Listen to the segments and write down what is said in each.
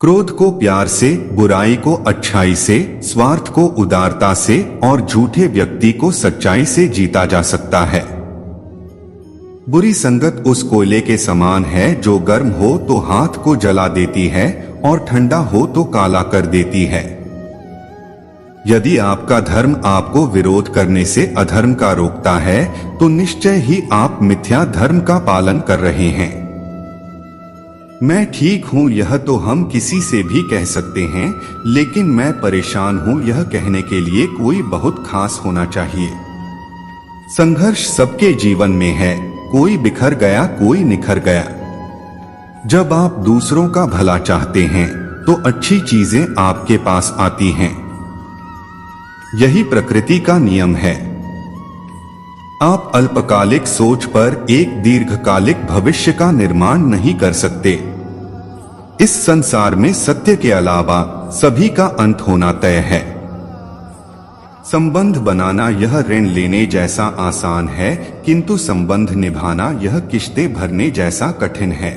क्रोध को प्यार से, बुराई को अच्छाई से, स्वार्थ को उदारता से और झूठे व्यक्ति को सच्चाई से जीता जा सकता है। बुरी संगत उस कोयले के समान है जो गर्म हो तो हाथ को जला देती है और ठंडा हो तो काला कर देती है। यदि आपका धर्म आपको विरोध करने से अधर्म का रोकता है तो निश्चय ही आप मिथ्या धर्म का पालन कर रहे हैं। मैं ठीक हूं यह तो हम किसी से भी कह सकते हैं, लेकिन मैं परेशान हूं यह कहने के लिए कोई बहुत खास होना चाहिए। संघर्ष सबके जीवन में है, कोई बिखर गया कोई निखर गया। जब आप दूसरों का भला चाहते हैं तो अच्छी चीजें आपके पास आती हैं। यही प्रकृति का नियम है। आप अल्पकालिक सोच पर एक दीर्घकालिक भविष्य का निर्माण नहीं कर सकते। इस संसार में सत्य के अलावा सभी का अंत होना तय है। संबंध बनाना यह ऋण लेने जैसा आसान है, किंतु संबंध निभाना यह किश्तें भरने जैसा कठिन है।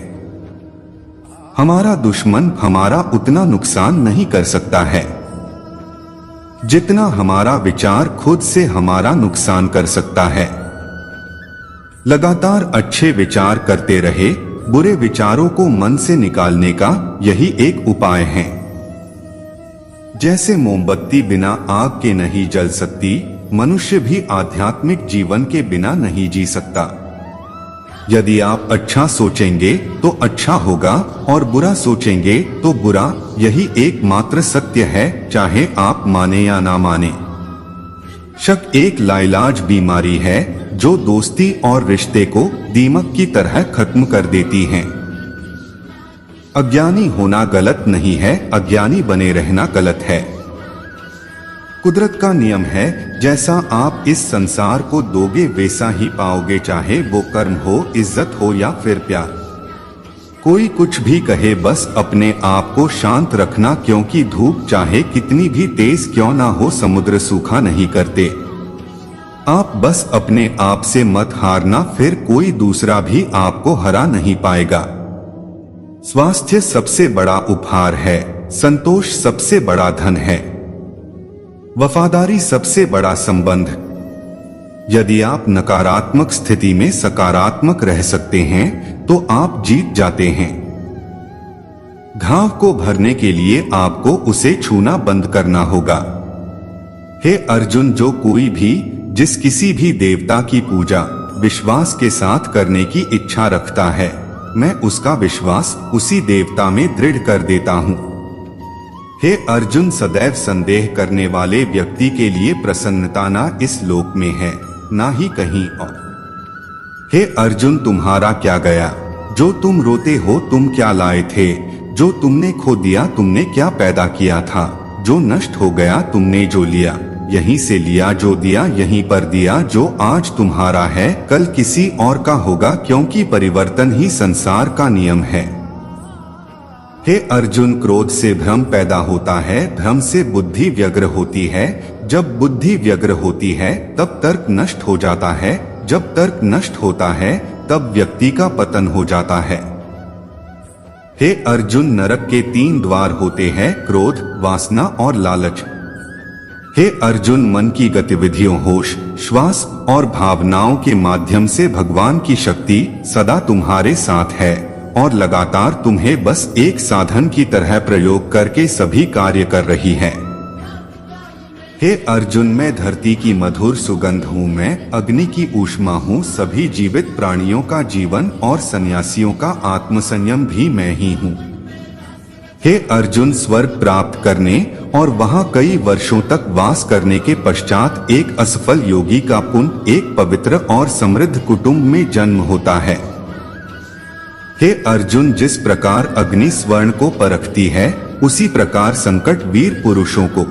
हमारा दुश्मन हमारा उतना नुकसान नहीं कर सकता है जितना हमारा विचार खुद से हमारा नुकसान कर सकता है। लगातार अच्छे विचार करते रहे, बुरे विचारों को मन से निकालने का यही एक उपाय है। जैसे मोमबत्ती बिना आग के नहीं जल सकती, मनुष्य भी आध्यात्मिक जीवन के बिना नहीं जी सकता। यदि आप अच्छा सोचेंगे तो अच्छा होगा और बुरा सोचेंगे तो बुरा, यही एकमात्र सत्य है, चाहे आप माने या ना माने। शक एक लाइलाज बीमारी है जो दोस्ती और रिश्ते को दीमक की तरह खत्म कर देती है। अज्ञानी होना गलत नहीं है, अज्ञानी बने रहना गलत है। कुदरत का नियम है, जैसा आप इस संसार को दोगे वैसा ही पाओगे, चाहे वो कर्म हो, इज्जत हो या फिर प्यार। कोई कुछ भी कहे, बस अपने आप को शांत रखना, क्योंकि धूप चाहे कितनी भी तेज क्यों ना हो समुद्र सूखा नहीं करते। आप बस अपने आप से मत हारना, फिर कोई दूसरा भी आपको हरा नहीं पाएगा। स्वास्थ्य सबसे बड़ा उपहार है, संतोष सबसे बड़ा धन है, वफादारी सबसे बड़ा संबंध। यदि आप नकारात्मक स्थिति में सकारात्मक रह सकते हैं तो आप जीत जाते हैं। घाव को भरने के लिए आपको उसे छूना बंद करना होगा। हे अर्जुन, जो कोई भी जिस किसी भी देवता की पूजा विश्वास के साथ करने की इच्छा रखता है, मैं उसका विश्वास उसी देवता में दृढ़ कर देता हूं। हे अर्जुन, सदैव संदेह करने वाले व्यक्ति के लिए प्रसन्नता ना इस लोक में है ना ही कहीं और। हे अर्जुन, तुम्हारा क्या गया जो तुम रोते हो, तुम क्या लाए थे जो तुमने खो दिया, तुमने क्या पैदा किया था जो नष्ट हो गया, तुमने जो लिया यहीं से लिया, जो दिया यहीं पर दिया, जो आज तुम्हारा है कल किसी और का होगा, क्योंकि परिवर्तन ही संसार का नियम है। हे अर्जुन, क्रोध से भ्रम पैदा होता है, भ्रम से बुद्धि व्यग्र होती है, जब बुद्धि व्यग्र होती है तब तर्क नष्ट हो जाता है, जब तर्क नष्ट होता है तब व्यक्ति का पतन हो जाता है। हे अर्जुन, नरक के 3 द्वार होते हैं, क्रोध, वासना और लालच। हे अर्जुन, मन की गतिविधियों, होश, श्वास और भावनाओं के माध्यम से भगवान की शक्ति सदा तुम्हारे साथ है और लगातार तुम्हें बस एक साधन की तरह प्रयोग करके सभी कार्य कर रही है। हे अर्जुन, मैं धरती की मधुर सुगंध हूँ, मैं अग्नि की ऊष्मा हूँ, सभी जीवित प्राणियों का जीवन और सन्यासियों का आत्मसंयम भी मैं ही हूँ। हे अर्जुन, स्वर्ग प्राप्त करने और वहां कई वर्षों तक वास करने के पश्चात एक असफल योगी का पुण्य एक पवित्र और समृद्ध कुटुंब में जन्म होता है। हे अर्जुन, जिस प्रकार अग्नि स्वर्ण को परखती है, उसी प्रकार संकट वीर पुरुषों को